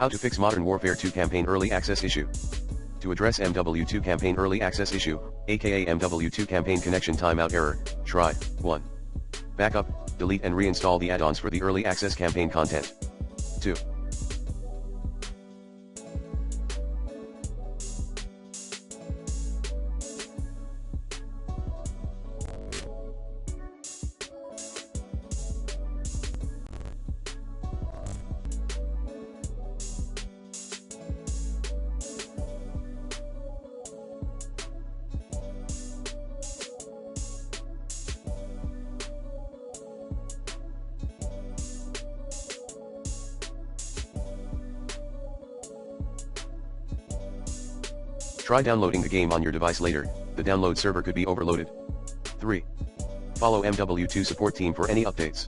How to fix Modern Warfare 2 campaign early access issue. To address MW2 campaign early access issue, aka MW2 campaign connection timeout error, try 1. Backup, delete and reinstall the add-ons for the early access campaign content. 2. Try downloading the game on your device later, the download server could be overloaded. 3. Follow MW2 support team for any updates.